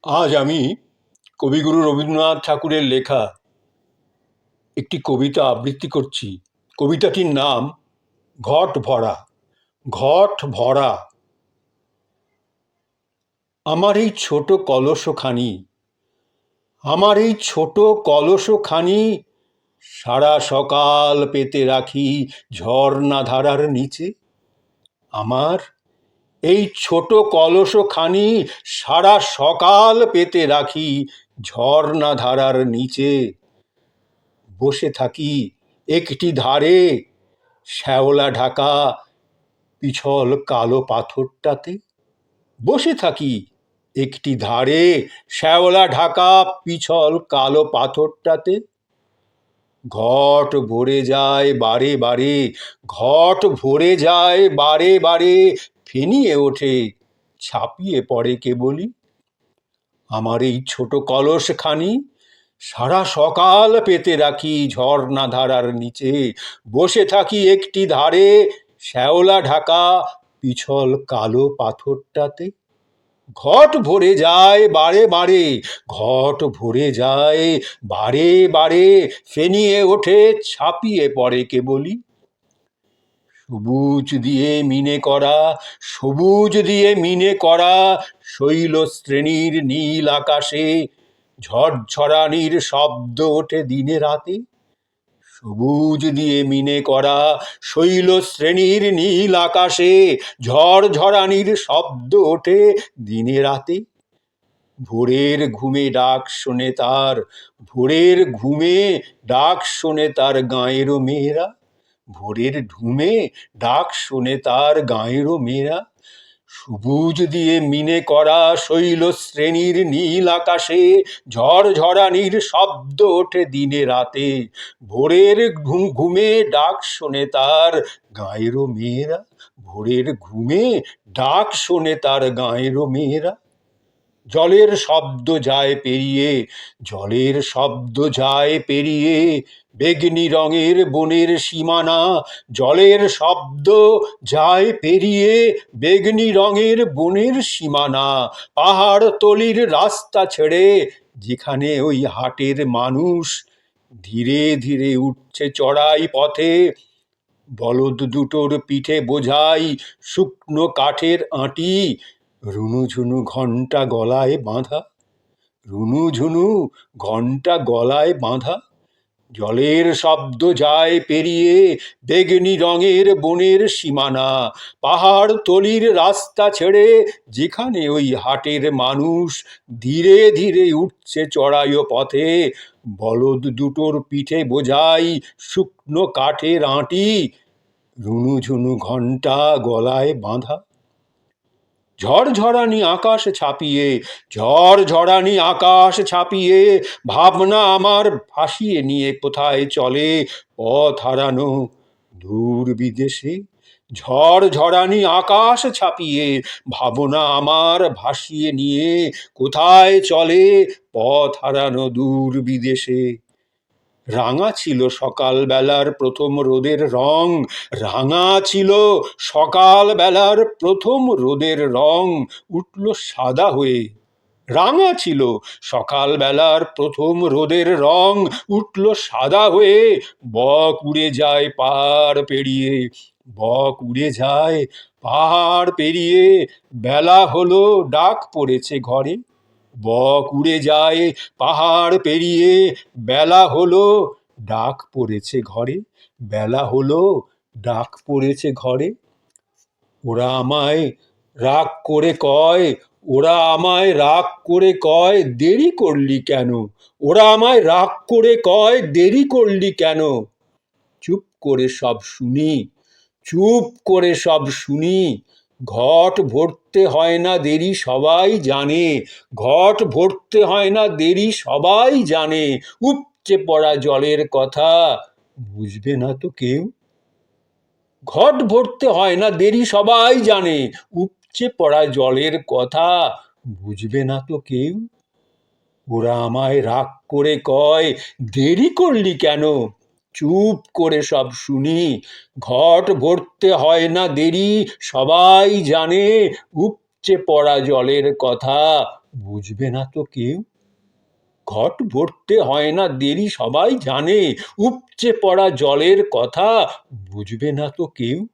আজ আমি কবিগুরু রবীন্দ্রনাথ ঠাকুরের লেখা একটি কবিতা আবৃত্তি করছি। কবিতাটির নাম ঘট ভরা। ঘট ভরা। আমার এই ছোট কলসখানি, আমার এই ছোট কলসখানি সারা সকাল পেতে রাখি ঝর্ণা ধারার নিচে। আমার এই ছোট কলসখানি সারা সকাল পেতে রাখি ঝর্ণা ধারার নিচে। বসে থাকি একটি ধারে শ্যাওলা ঢাকা পিছল কালো পাথরটাতে। বসে থাকি একটি ধারে শ্যাওলা ঢাকা পিছল কালো পাথরটাতে। ঘট ভরে যায় বারে বারে, ঘট ভরে যায় বারে বারে, ফেনিয়ে ওঠে ছাপিয়ে পড়ে কেবলই। আমার এই ছোট কলসখানি সারা সকাল পেতে রাখি ঝর্ণা ধারার নিচে। বসে থাকি একটি ধারে শ্যাওলা ঢাকা পিছল কালো পাথরটাতে। ঘট ভরে যায় বারে বারে, ঘট ভরে যায় বারে বারে, ফেনিয়ে ওঠে ছাপিয়ে পড়ে কেবলই। সবুজ দিয়ে মিনে করা, সবুজ দিয়ে মিনে করা শৈল শ্রেণীর নীল আকাশে ঝড়ঝড়ানির শব্দ ওঠে দিনে রাতে। সবুজ দিয়ে মিনে করা শৈল শ্রেণীর নীল আকাশে ঝড়ঝড়ানির শব্দ ওঠে দিনে রাতে। ভোরের ঘুমে ডাক শোনে তার, ভোরের ঘুমে ডাক শোনে তার গাঁয়েরও মেয়েরা। ভোরের ঘুমে ডাক শোনে তার গাঁয়েরও মেয়েরা। সবুজ দিয়ে মিনে করা শৈল শ্রেণীর নীল আকাশে ঝড়ঝড়ানির শব্দ ওঠে দিনে রাতে। ভোরের ঘুমে ডাক শোনে তার গাঁয়েরও মেয়েরা। ভোরের ঘুমে ডাক শোনে তার গাঁয়েরও মেয়েরা। জলের শব্দ যায় পেরিয়ে, জলের শব্দ যায় পেরিয়ে বেগনি রঙের বনের সীমানা। জলের শব্দ যায় পেরিয়ে বেগনি রঙের বনের সীমানা। পাহাড় তলির রাস্তা ছেড়ে যেখানে ওই হাটের মানুষ ধীরে ধীরে উঠছে চড়াই পথে। বলদ দুটোর পিঠে বোঝাই শুকনো কাঠের আঁটি, রুনুঝুনু ঘণ্টা গলায় বাঁধা, রুনুঝুনু ঘণ্টা গলায় বাঁধা। জলের শব্দ যায় পেরিয়ে বেগনি রঙের বনের সীমানা। পাহাড় তলির রাস্তা ছেড়ে যেখানে ওই হাটের মানুষ ধীরে ধীরে উঠছে চড়াই পথে। বলদ দুটোর পিঠে বোঝাই শুকনো কাঠের আঁটি, রুনুঝুনু ঘণ্টা গলায় বাঁধা। ঝড়ঝড়ানি আকাশ ছাপিয়ে, ঝড়ঝড়ানি আকাশ ছাপিয়ে ভাবনা আমার ভাসিয়ে নিয়ে কোথায় চলে পথ হারানো দূর বিদেশে। ঝড়ঝড়ানি আকাশ ছাপিয়ে ভাবনা আমার ভাসিয়ে নিয়ে কোথায় চলে পথ হারানো দূর বিদেশে। রাঙা ছিল সকাল বেলার প্রথম রোদের রং, রাঙা ছিল সকাল বেলার প্রথম রোদের রং, উঠল সাদা হয়ে। রাঙা ছিল সকাল বেলার প্রথম রোদের রং, উঠল সাদা হয়ে। বক উড়ে যায় পাহাড় পেরিয়ে, বক উড়ে যায় পাহাড় পেরিয়ে, বেলা হলো ডাক পড়েছে ঘরে। বক উড়ে যায় পাহাড় পেরিয়ে, বেলা হলো ডাক পড়েছে ঘরে। বেলা হলো ডাক পড়েছে ঘরে। ওরা আমায় রাগ করে কয়, ওরা আমায় রাগ করে কয় দেরি করলি কেন। ওরা আমায় রাগ করে কয় দেরি করলি কেন। চুপ করে সব শুনি, চুপ করে সব শুনি। ঘট ভরতে হয় না দেরি সবাই জানে, ঘট ভরতে হয় না দেরি সবাই জানে। উপচে পড়া জলের কথা বুঝবে না তো কেউ। ঘট ভরতে হয় না দেরি সবাই জানে, উপচে পড়া জলের কথা বুঝবে না তো কেউ। ওরা আমায় রাগ করে কয় দেরি করলি কেন। চুপ করে সব শুনি, ঘট ভরতে হয় না দেরি সবাই জানে, উপচে পড়া জলের কথা বুঝবে না তো কেউ, ঘট ভরতে হয় না দেরি, সবাই জানে উপচে পড়া জলের কথা, বুঝবে না তো কেউ।